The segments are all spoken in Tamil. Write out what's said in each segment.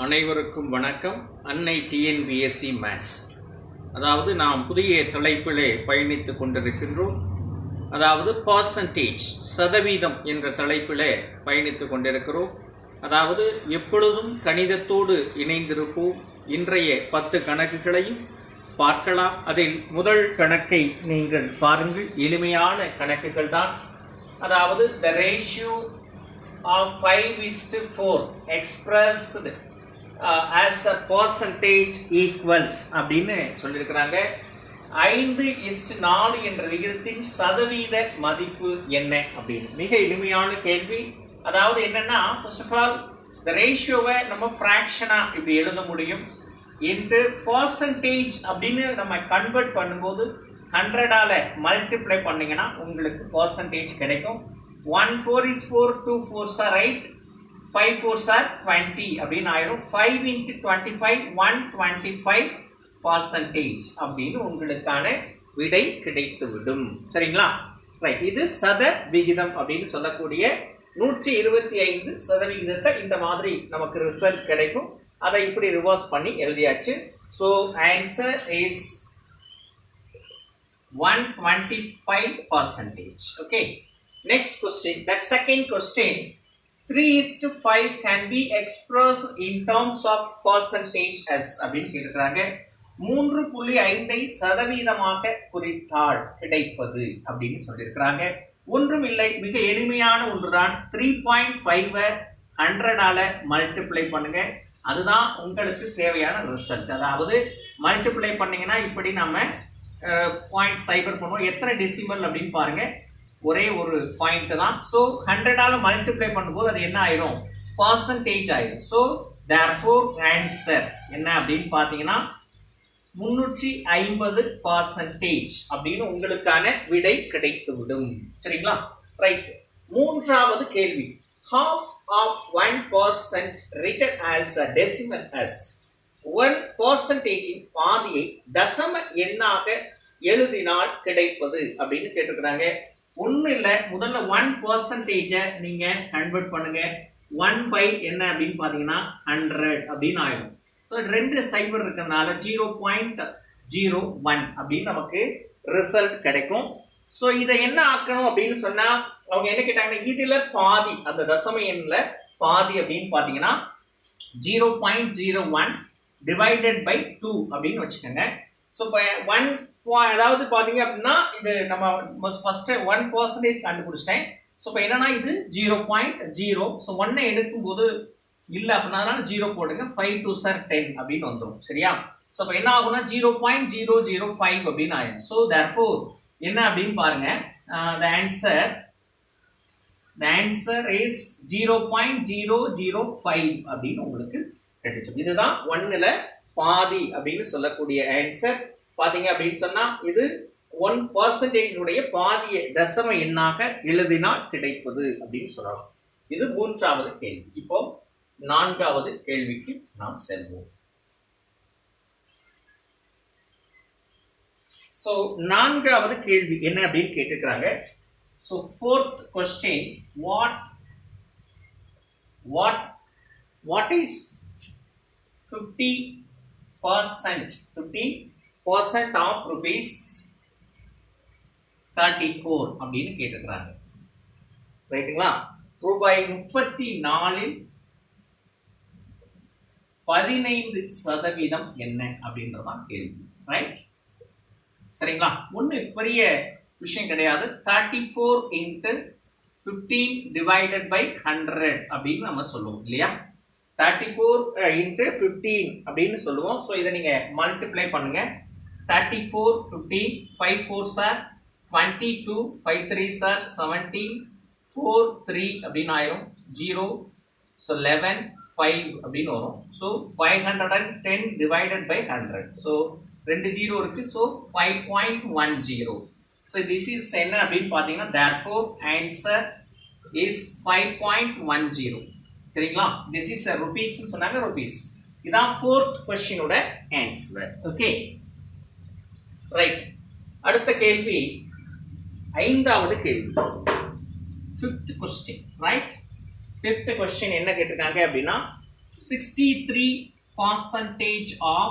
அனைவருக்கும் வணக்கம். அன்னை டிஎன்பிஎஸ்சி மேத்ஸ், அதாவது நாம் புதிய தலைப்பிலே பயணித்து கொண்டிருக்கின்றோம். அதாவது பர்சன்டேஜ், சதவீதம் என்ற தலைப்பிலே பயணித்து கொண்டிருக்கிறோம். அதாவது எப்பொழுதும் கணிதத்தோடு இணைந்திருப்போம். இன்றைய 10 கணக்குகளையும் பார்க்கலாம். அதில் முதல் கணக்கை நீங்கள் பாருங்கள். எளிமையான கணக்குகள் தான். அதாவது the ratio of 5:4 expressed as a percentage equals அப்படின்னு சொல்லியிருக்கிறாங்க. 5:4 என்ற விகிதத்தின் சதவீத மதிப்பு என்ன அப்படின்னு. மிக எளிமையான கேள்வி. அதாவது என்னன்னா, ஃபர்ஸ்ட் ஆஃப் ஆல் இந்த ரேஷியோவை நம்ம ஃப்ராக்ஷனா இப்படி எழுத முடியும். இன்ட்டு பர்சன்டேஜ் அப்படின்னு நம்ம கன்வெர்ட் பண்ணும்போது 100ஆல மல்டிப்ளை பண்ணீங்கன்னா உங்களுக்கு பர்சன்டேஜ் கிடைக்கும். 1 4 is 4, 2 4s are 8, 5 4s are 20 அப்படின்னு ஆயிரும். 5 into 25 125% அப்படின்னு உங்களுக்கான விடை கிடைத்துவிடும். சரிங்களா? ரைட். இது சத விகிதம் அப்படின்னு சொல்லக்கூடிய 125% இந்த மாதிரி நமக்கு ரிசல்ட் கிடைக்கும். அதை இப்படி ரிவர்ஸ் பண்ணி எழுதியாச்சு. So answer is 125%. Okay. Next question. That second question, 3:5 can be expressed in terms of percentage as அப்படின்னு கேட்டுக்கிறாங்க. 3.5 சதவீதமாக குறித்தால் கிடைப்பது அப்படின்னு சொல்லியிருக்கிறாங்க. ஒன்றும் இல்லை, மிக எளிமையான ஒன்றுதான். 3.5 100ஆல மல்டிப்ளை பண்ணுங்க. அதுதான் உங்களுக்கு தேவையான ரிசல்ட். அதாவது மல்டிப்ளை பண்ணீங்கன்னா இப்படி நம்ம 0.0 பண்ணுவோம். எத்தனை டெசிமல் அப்படின்னு பாருங்க, ஒரே ஒரு பாயிண்ட் தான். ஸோ 100ஆல மல்டிப்ளை பண்ணும்போது அது என்ன ஆயிரும்? பர்சன்டேஜ் ஆயிரும். ஸோ தேர்ஃபோர் ஆன்சர் என்ன அப்படின்னு பார்த்தீங்கன்னா 350% அப்படின்னு உங்களுக்கான விடை கிடைத்துவிடும். சரிங்களா? ரைட். மூன்றாவது கேள்வி. half of 1% written as a decimal as 1% பாதியை தசம எண்ணாக எழுதினால் கிடைப்பது அப்படின்னு கேட்டிருக்கிறாங்க. ஒன்றும் இல்லை, முதல்ல 1% நீங்க கன்வெர்ட் பண்ணுங்க. 1 என்ன அப்படின்னு பார்த்தீங்கன்னா 100 அப்படின்னு ஆயிடும். ஸோ 2 சைபர் இருக்கிறதுனால 0.01 அப்படின்னு நமக்கு ரிசல்ட் கிடைக்கும். ஸோ இதை என்ன ஆக்கணும் அப்படின்னு சொன்னா அவங்க என்ன கேட்டாங்கன்னா, இதுல பாதி, அந்த தசம எண்ணில் பாதி அப்படின்னு பார்த்தீங்கன்னா 0.01 டிவைடட் பை 2 அப்படின்னு வச்சுக்கோங்க. ஸோ இப்போ 1 அதாவது பார்த்தீங்க அப்படின்னா இது நம்ம ஃபர்ஸ்ட் 1% கண்டுபிடிச்சிட்டேன். ஸோ இப்போ என்னன்னா இது 0.0. ஸோ 1 எடுக்கும்போது இல்லை அப்படின்னா 0 போடுங்க. 5 2s are 10 அப்படின்னு வந்துடும். சரியா? ஸோ இப்போ என்ன ஆகும்னா 0.005 அப்படின்னு ஆயிடும். ஸோ தேர்ஃபோர் என்ன அப்படின்னு பாருங்க, the answer is 0.005 அப்படின்னு உங்களுக்கு கிடைக்கும். இதுதான் 1ல பாதி அப்படின்னு சொல்லக்கூடிய ஆன்சர். பாத்தீங்க அப்படின்னு சொன்னா இது 1% பாதியை தசம எண்ணாக எழுதினால் கிடைப்பது அப்படின்னு சொல்லலாம். இது மூன்றாவது கேள்வி. இப்போ நான்காவது கேள்விக்கு நாம் செல்வோம். ஸோ நான்காவது கேள்வி என்ன அப்படின்னு கேட்டுக்கிறாங்க. So fourth question, what is 50% of rupees 34 அப்படின்னு கேட்டுக்கிறாங்க. ரைட்டுங்களா? ரூபாய் 34 15% என்ன அப்படின்றதான் கேள்வி. ரைட்? சரிங்களா? ஒன்று பெரிய விஷயம் கிடையாது. 34 into 15 டிவைடட் பை 100 அப்படின்னு நம்ம சொல்லுவோம் இல்லையா? 34 into 15 அப்படின்னு சொல்லுவோம். ஸோ இதை நீங்க மல்டிப்ளை பண்ணுங்க. 34 15 5 4s are 22 5 3s are 17 4 3 அப்படின்னு ஆயிரும். 0 ஸோ 11 5 அப்படின்னு வரும். So 510 divided by 100. ஸோ 2 0 இருக்கு. ஸோ 5.10. ஸோ திஸ் இஸ் என்ன அப்படின்னு பார்த்தீங்கன்னா therefore answer is 5.10. சரிங்களா? திஸ் இஸ் ருபீஸ் சொன்னாங்க, ருபீஸ். இதான் 4th கொஸ்டினோட ஆன்சர். Okay, right. அடுத்த கேள்வி, ஐந்தாவது கேள்வி, 5th question. Right? 5th question என்ன கேட்டிருக்காங்க அப்படின்னா, 63% of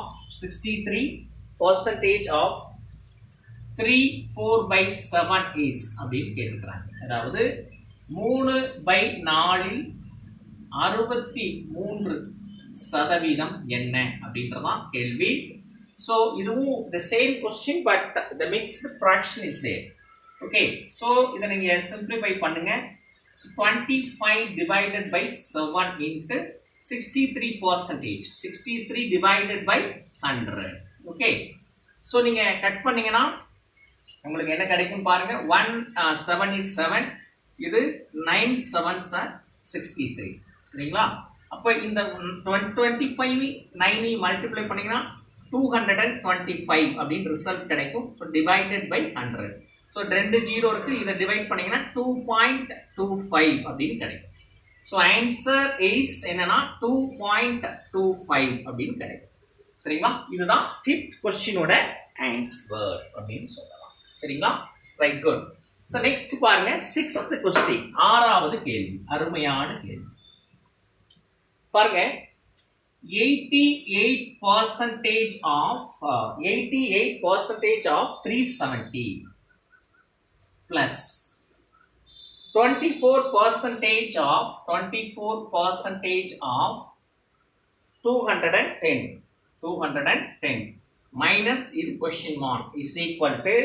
3/4 is அப்படின்னு கேட்டுக்கிறாங்க. அதாவது 3/4 63% என்ன அப்படின்றதான் கேள்வி. So இதுவும் the same question but the mixed fraction is there. Okay, so இதை நீங்க simplify பண்ணுங்க. So 25 divided by 7 into 63%. 63 divided by 100. Okay, so நீங்க கட் பண்ணீங்கன்னா உங்களுக்கு என்ன கிடைக்கும் பாருங்க. 7 is 7. இது 9 7s are 63. சரிங்களா? அப்ப இந்த 25 9 மல்டிப்ளை பண்ணீங்கன்னா 225 அப்படின்னு ரிசல்ட் கிடைக்கும். So divided by 100. ஸோ 2 0 இருக்கு, இதை டிவைட் பண்ணீங்கன்னா 2.25 அப்படின்னு கிடைக்கும். ஸோ ஆன்சர் இஸ் என்னன்னா 2.25 அப்படின்னு கிடைக்கும். சரிங்களா? இதுதான் 5th கொஸ்டினோட ஆன்சர் அப்படின்னு சொல்லலாம். சரிங்களா? Right, good. ஸோ நெக்ஸ்ட் பாருங்க 6th கொஸ்டின், 6வது கேள்வி. அருமையான கேள்வி பாருங்க. 88% of 370 plus 24% of 210 minus இது question mark is equal to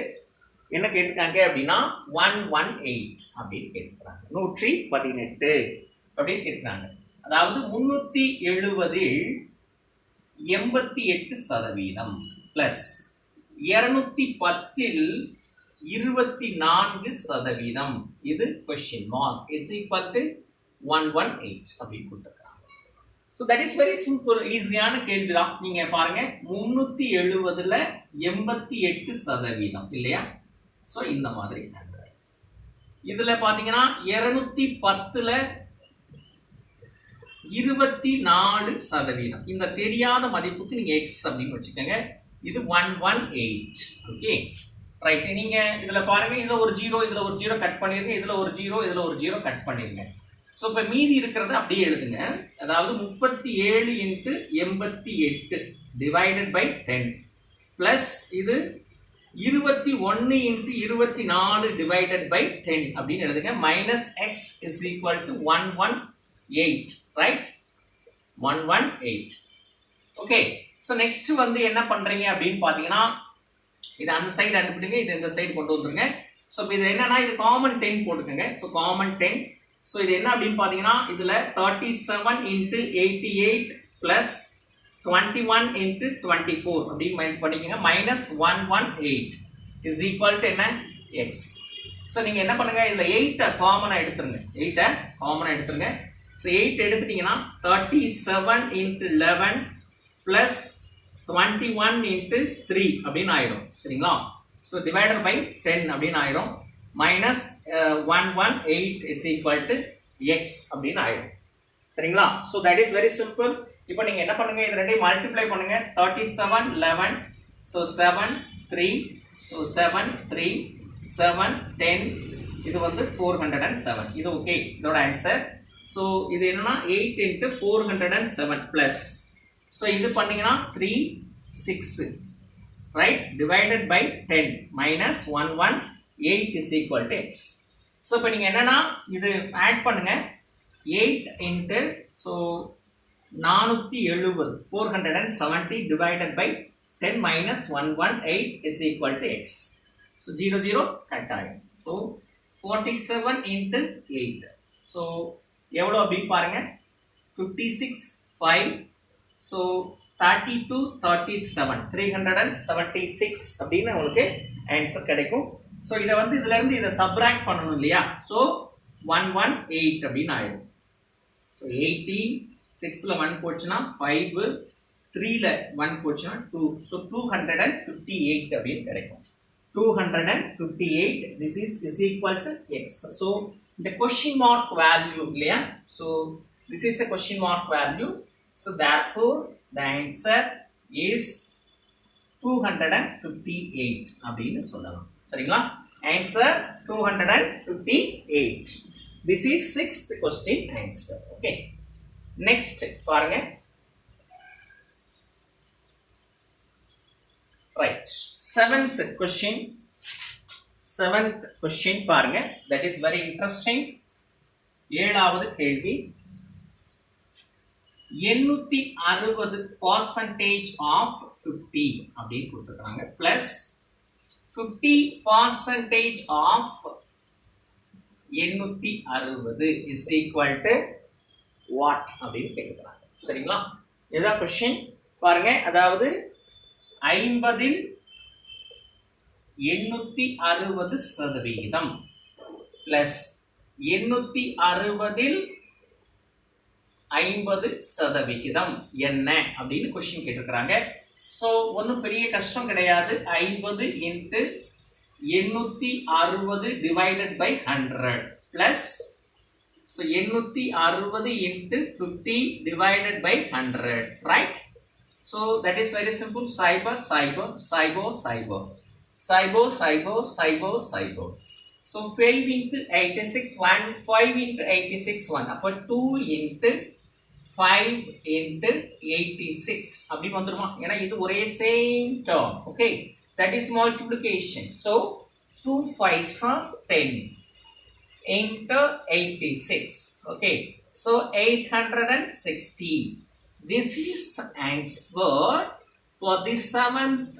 என்ன கேட்டிருக்காங்க அப்படின்னா 118 அப்படின்னு கேட்டிருக்காங்க. 118 அப்படின்னு கேட்டிருக்காங்க. அதாவது 370 88% பிளஸ் 210 24%. இது question mark is equal to 118 அப்படின்னு கொடுத்திருக்காங்க. So that is very simple, ஈஸியான கேள்விதான். நீங்க பாருங்க 370ல 88% இல்லையா? சோ இந்த மாதிரி இதுல பாத்தீங்கன்னா 210ல 24%. இந்த தெரியாத மதிப்புக்கு நீங்க x அப்படின்னு வச்சுக்கோங்க. இது 118. Okay, right. நீங்க இதுல பாருங்க, இதுல ஒரு 0 இதுல ஒரு 0 கட் பண்ணிருங்க, இதுல ஒரு 0 இதுல ஒரு 0 கட் பண்ணிருங்க. சோ இப்ப மீதி இருக்கிறத அப்படியே எழுதுங்க. அதாவது 37 into 88 டிவைடட் பை 10 பிளஸ் இது 21 into 24 டிவைடட் பை 10 அப்படின்னு எழுதுங்க. Minus x is equal to 118, right? 118. Okay, so next வந்து என்ன பண்றீங்க அப்படின்னு பாத்தீங்கன்னா, இது அந்த சைடு அனுப்பிடுங்க, இது இந்த சைடு கொண்டு வந்துருங்க. சோ இது என்னன்னா, இது காமன் 10 போட்டுக்கோங்க. So common 10. சோ இது என்ன அப்படின்னு பாத்தீங்கன்னா, இதுல 37 into 88 பிளஸ் 21 into 24 அப்படின்னு மைண்ட் பண்ணிக்கோங்க. மைனஸ் 118 இஸ் ஈக்குவல் டு என்ன? x. சோ நீங்க என்ன பண்ணுங்க, இதுல 8 காமனா எடுத்துருங்க. 8 காமனா எடுத்துருங்க. சோ 8 எடுத்துட்டீங்கன்னா 37 into 11 பிளஸ் 21 into 3 அப்படின்னு ஆயிடும். சரிங்களா? சோ டிவைடட் பை 10 அப்படின்னு ஆயிடும். Minus 118 is equal to x அப்படின்னு ஆயிடும். சரிங்களா? So that is very simple. இப்போ நீங்க என்ன பண்ணுங்க, இது ரெண்டையும் மல்டிப்ளை பண்ணுங்க. 37 11 சோ 7 3 சோ 7 3 7 10 இது வந்து 407. இது ஓகே, இதோட ஆன்சர். சோ இது என்னன்னா 8 into 407 பிளஸ், சோ இது பண்ணீங்கன்னா 3 6, right? Divided by 10 minus 118 is equal to x. So இப்போ நீங்க என்னன்னா இது ஆட் பண்ணுங்க. 8 into so 470 470 divided by 10 minus 118 is equal to x. So 0 0 cut ஆயிடும். So 47 into 8. So எவ்வளோ அப்படின்னு பாருங்க, 56 5 so 32 37 376 அப்படின்னு உங்களுக்கு ஆன்சர் கிடைக்கும். ஸோ இதை வந்து இதுல இருந்து இதை சப்ராக்ட் பண்ணணும் இல்லையா? ஸோ 118 அப்படின்னு ஆயிடும். ஸோ 18 6ல 1 போச்சுன்னா 5 3ல 1 போச்சுன்னா 2. ஸோ 258 அப்படின்னு கிடைக்கும். 258 this is equal to x. So the question mark value இல்லையா? So this is a question mark value. So therefore the answer is 258 அப்படின்னு சொல்லலாம். சரிங்களா? Answer 258. This is 6th question answer. Okay. Next பாருங்க. ரைட், செவன்த் கொஸ்டின் பாருங்க. That is very interesting. ஏழாவது கேள்வி. 860% ஆஃப் 50 அப்படின்னு கொடுத்துருக்காங்க. Plus 50% of 860 is equal to what அப்படின்னு கேட்குறாங்க. சரிங்களா? இதுதான் கொஸ்டின் பாருங்க. அதாவது 50 860% பிளஸ் 860 50% என்ன அப்படின்னு கொஸ்டின் கேட்டிருக்கிறாங்க. ஸோ ஒன்றும் பெரிய கஷ்டம் கிடையாது. 50 into 860 divided by 100 plus 860 into 50 divided by 100, right? So that is very simple. Cyber. So 5 into 86 1, 5 into 86 1. Upper 2 into 5 into 86. அப்படி வந்துருமா? ஏன்னா இது ஒரே same term. Okay, that is multiplication. So 2 5s are 10 into 86. Okay, so 860. This is answer for the 7th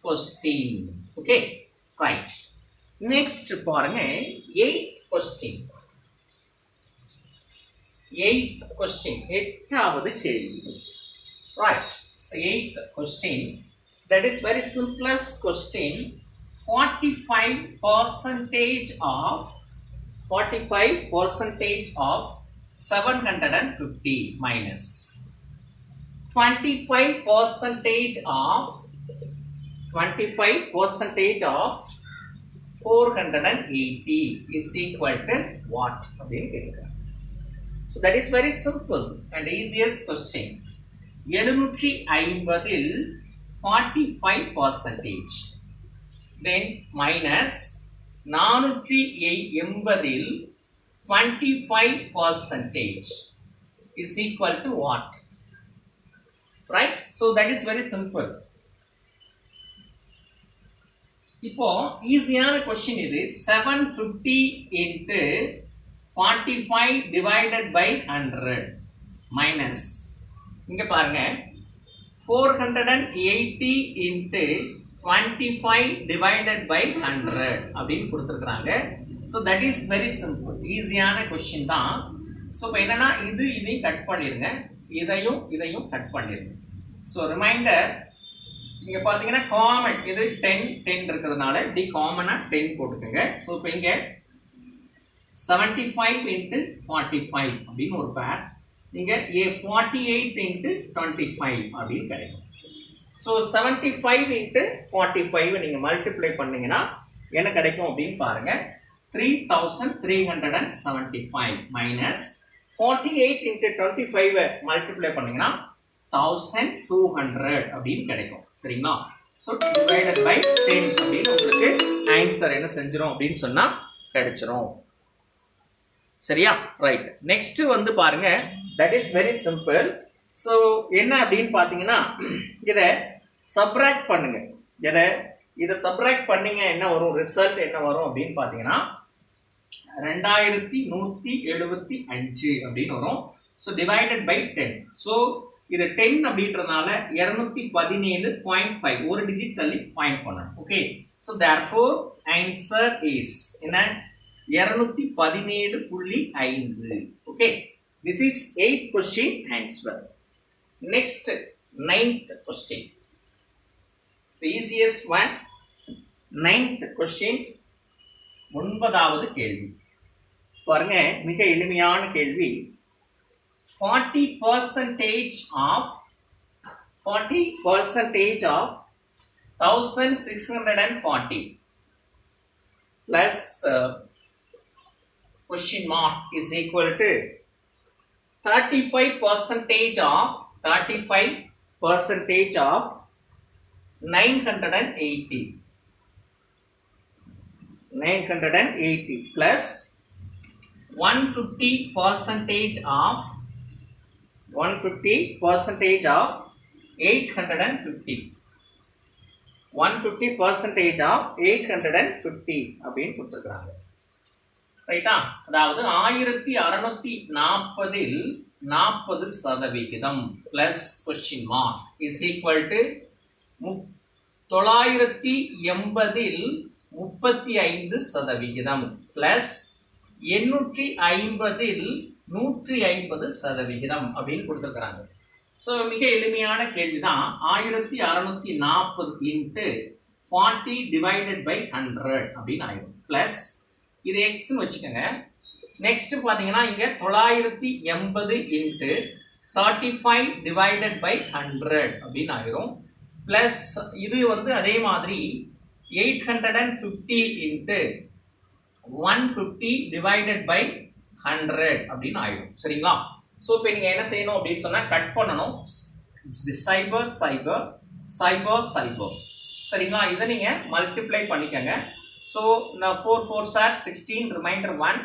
question. Okay, right. Next பாருங்க, 8th question. 8th question, எட்டாவது கேள்வி. Right, so 8th question, that is very simplest question. 45% of 750 minus 25% of 480 is equal to what? So that is very simple and easiest question. 750 45%, then minus 480 25% is equal to what? Right? So that is very simple. இப்போ ஈஸியான கொஸ்டின் இது. 750 into 45 divided by 100 minus இங்க பாருங்க 480 into 25 divided by 100 அப்படின்னு கொடுத்துருக்காங்க. So that is very simple. ஈஸியான கொஸ்டின் தான். ஸோ இப்போ என்னன்னா இதையும் கட் பண்ணிடுங்க, இதையும் கட் பண்ணிடுங்க. ஸோ ரிமைண்டர் இங்கே பார்த்தீங்கன்னா காமன் இது 10 இருக்கிறதுனால டி காமனாக 10 போட்டுக்கோங்க. ஸோ இப்போ இங்கே 75 into 45 அப்படின்னு ஒரு பேர், இங்கே 48 into 25 அப்படின்னு கிடைக்கும். ஸோ 75 into 45 நீங்கள் மல்டிப்ளை பண்ணீங்கன்னா என்ன கிடைக்கும் அப்படின்னு பாருங்க. 3375 minus 48 into 25 மல்டிப்ளை பண்ணீங்கன்னா 1200 அப்படின்னு கிடைக்கும். சரிங்களா? ஸோ டிவைடட் பை 10 அப்படின்னு உங்களுக்கு ஆன்சர் என்ன செஞ்சிடும் அப்படின்னு சொன்னா கிடைச்சிரும். சரியா? ரைட். நெக்ஸ்ட் வந்து பாருங்க, that is very simple. So என்ன அப்படின்னு பார்த்தீங்கன்னா இதை சப்ராக்ட் பண்ணுங்க. இதை சப்ராக்ட் பண்ணீங்க என்ன வரும், ரிசல்ட் என்ன வரும் அப்படின்னு பார்த்தீங்கன்னா 2175 அப்படின்னு வரும். So divided by 10. ஸோ இது 10 அப்படின்றதுனால 217.5 ஒரு டிஜிட் தள்ளி பாயிண்ட் பண்ணணும். Okay, so therefore answer is என்ன 217.5. Okay, this is 8th question answer. Next 9th question, the easiest one. 9th question, 9வது கேள்வி பாருங்க, மிக எளிமையான கேள்வி. 40% of 1640 plus question mark is equal to 35% of 980 plus 150% of 150 percentage of 850. 150 percentage of 850 அப்படின்னு கொடுத்துருக்காங்க. ரைட்டா? அதாவது 1640 40% plus question mark is equal to 980 35% plus 850 150% அப்படின்னு கொடுத்துருக்காங்க. ஸோ மிக எளிமையான கேள்விதான். 1640 இன்ட்டு 40 டிவைடட் பை 100 அப்படின்னு ஆயிடும். பிளஸ் இது எக்ஸ்ன்னு வச்சுக்கோங்க. நெக்ஸ்ட் பார்த்தீங்கன்னா இங்கே 980 இன்ட்டு 35 டிவைடட் பை 100 அப்படின்னு ஆயிரும். பிளஸ் இது வந்து அதே மாதிரி 850 இன்ட்டு 150 டிவைடட் பை 100 அப்படின்னு ஆயிடும். சரிங்களா? ஸோ இப்போ நீங்கள் என்ன செய்யணும் அப்படின்னு சொன்னால் கட் பண்ணணும். சைபர் சைபர் சைபர் சைபர். சரிங்களா? இதை நீங்கள் மல்டிப்ளை பண்ணிக்கோங்க. ஸோ நான் 4 4s are 16, reminder 1,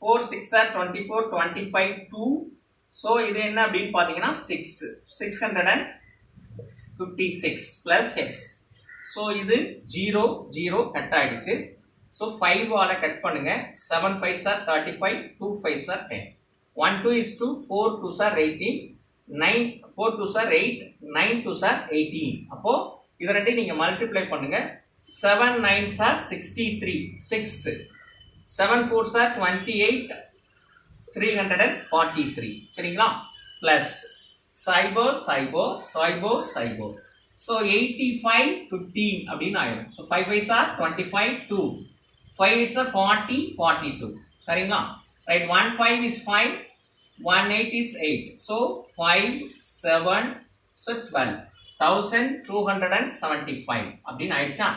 4 6 are 24, 25 2. So இது என்ன அப்படின்னு பார்த்தீங்கன்னா 656 ப்ளஸ் எக்ஸ். ஸோ இது 0 0 கட் ஆகிடுச்சு. ஸோ 5ஆல் கட் பண்ணுங்க. 7 5s are 35, 2 5s are 10. 1 2 is 2, 4 2s are 18, 9 4 2s are 8, 9 2s are 18. அப்போ இது ரெண்டையும் நீங்க மல்டிப்ளை பண்ணுங்க. 7 9s are 63, 6 7 4s are 28, 343. சரிங்களா? பிளஸ் சைபர் சைபர் சைபர் சைபர். ஸோ 85 15 அப்படின்னு ஆயிடும். So 5 5s are 25, 2 5 8s are 40, 42. சரிங்களா? Right, 1 5 is 5, 1 8 is 8. So 5 7 so 12, 1275 அப்படின்னு ஆயிடுச்சா?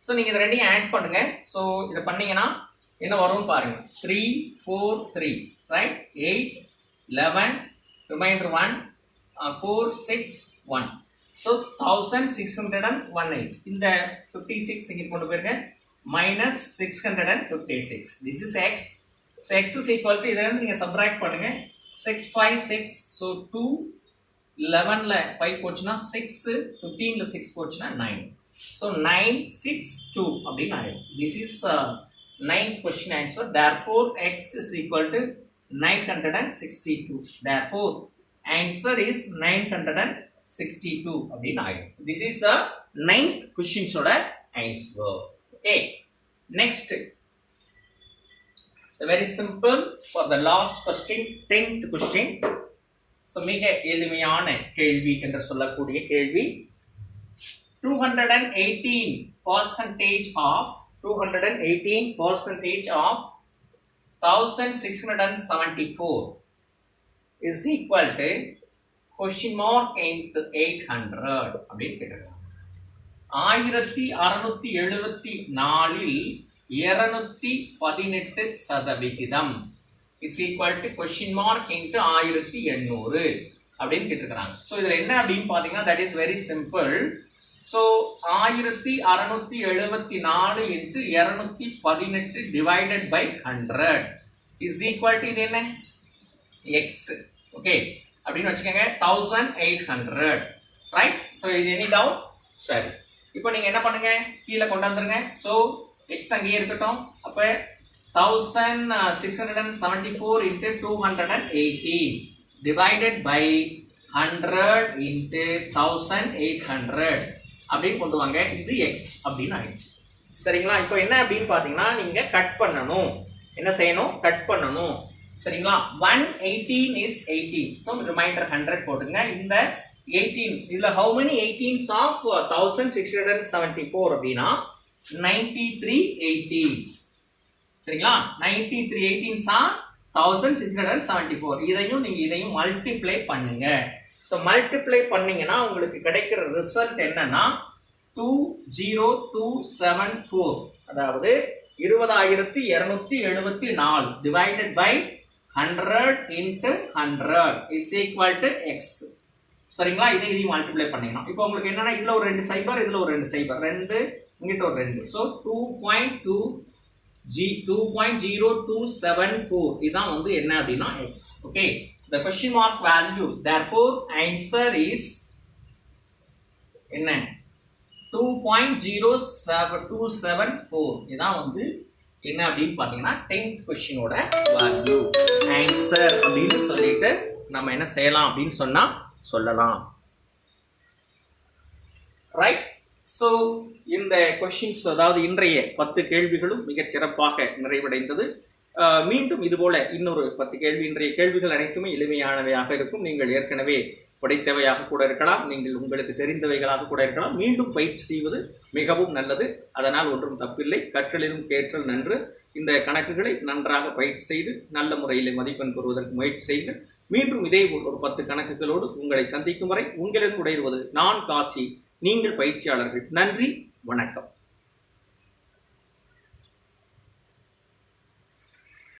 ஸோ நீங்கள் இதை ரெண்டையும் ஆட் பண்ணுங்க. ஸோ இதை பண்ணீங்கன்னா என்ன வரும்னு பாருங்க. 3 4 3 ரைட், 8 11 ரிமைண்டர் 1 4 6 1. ஸோ 1618. இந்த 56 இங்கே கொண்டு போயிருங்க. minus 656. This is x. So x is equal to இதிலிருந்து நீங்கள் சப்ராக்ட் பண்ணுங்க. 6 5 6. So 2 11ல 5 போச்சுன்னா 6, 15ல 6 போச்சுன்னா 9. So 9 6 2 அப்படின்னு ஆயிடும். This is 9th question answer. Therefore x is equal to 962. Therefore answer is 962 அப்படின்னு ஆயிடும். This is the 9th questions ஓட answer. Okay, next, very simple for the last question, 10th question. So மிக எளிமையான கேள்வி என்று சொல்லக்கூடிய கேள்வி. 218% of 1674 is equal to question mark into 800 அப்படின்னு கேட்டிருக்காங்க. 1674 218% is equal to question mark into 1800 அப்படின்னு கேட்டிருக்காங்க. ஸோ இதில் என்ன அப்படின்னு பார்த்தீங்கன்னா that is very simple. So 1674 into 218 divided by 100 is equal to இது என்ன x. ஓகே அப்படின்னு வச்சுக்கோங்க. 1800 ரைட். ஸோ இது எனி டவுட்? சரி, இப்போ நீங்கள் என்ன பண்ணுங்க, கீழே கொண்டு வந்துருங்க. ஸோ எக்ஸ் அங்கேயே இருக்கட்டும். அப்போ 1674 into 218 divided by 100 into 1800 அப்படின்னு கொண்டு வாங்க. இது எக்ஸ் அப்படின்னு ஆயிடுச்சு. சரிங்களா? இப்போ என்ன அப்படின்னு பார்த்தீங்கன்னா நீங்கள் கட் பண்ணணும். என்ன செய்யணும்? கட் பண்ணணும். சரிங்களா? 118 is 18. ஸோ ரிமைண்டர் 100 போட்டுங்க. இந்த 18 இதுல how many 18s of 1674 அப்படினா 93 18s. சரிங்களா? 93 18s are 1674. இதையும் நீங்க இதையும் மல்டிப்ளை பண்ணுங்க. சோ மல்டிப்ளை பண்ணீங்கன்னா உங்களுக்கு கிடைக்கிற ரிசல்ட் என்னன்னா 20274. அதாவது 20274 divided by 100 into 100 is equal to x. சரிங்களா? இதையும் மல்டிப்ளை பண்ணீங்கன்னா இப்போ உங்களுக்கு என்னன்னா இதுல ஒரு 2 சைபர், இதுல ஒரு 2 சைபர், 2 இங்கிட்ட ஒரு 2. ஸோ 2.2 2.0274 இதான் வந்து என்ன அப்படின்னா x. okay, the question mark value, therefore answer is என்ன 2.0274 இதான் வந்து என்ன அப்படின்னு பாத்தீங்கன்னா 10th question ஓட வேல்யூ. ஆன்சர் அப்படின்னு சொல்லிட்டு நம்ம என்ன செய்யலாம் அப்படின்னு சொன்னா சொல்லலாம். ரைட். ஸோ இந்த கொஷின்ஸ், அதாவது இன்றைய 10 கேள்விகளும் மிகச் சிறப்பாக நிறைவடைந்தது. மீண்டும் இதுபோல இன்னொரு 10 கேள்வி. இன்றைய கேள்விகள் அனைத்துமே எளிமையானவையாக இருக்கும். நீங்கள் ஏற்கனவே படித்தவையாக கூட இருக்கலாம், நீங்கள் உங்களுக்கு தெரிந்தவைகளாக கூட இருக்கலாம். மீண்டும் பயிற்சி செய்வது மிகவும் நல்லது. அதனால் ஒன்றும் தப்பில்லை. கற்றலிலும் கேட்டல் நன்று. இந்த கணக்குகளை நன்றாக பயிற்சி செய்து நல்ல முறையில் மதிப்பெண் பெறுவதற்கு முயற்சி செய்யுங்கள். மீண்டும் இதே ஒரு 10 கணக்குகளோடு உங்களை சந்திக்கும் வரை உங்களிடம் விடைபெறுவது நான் காசி, நீங்கள் பயிற்சியாளர்கள். நன்றி, வணக்கம்.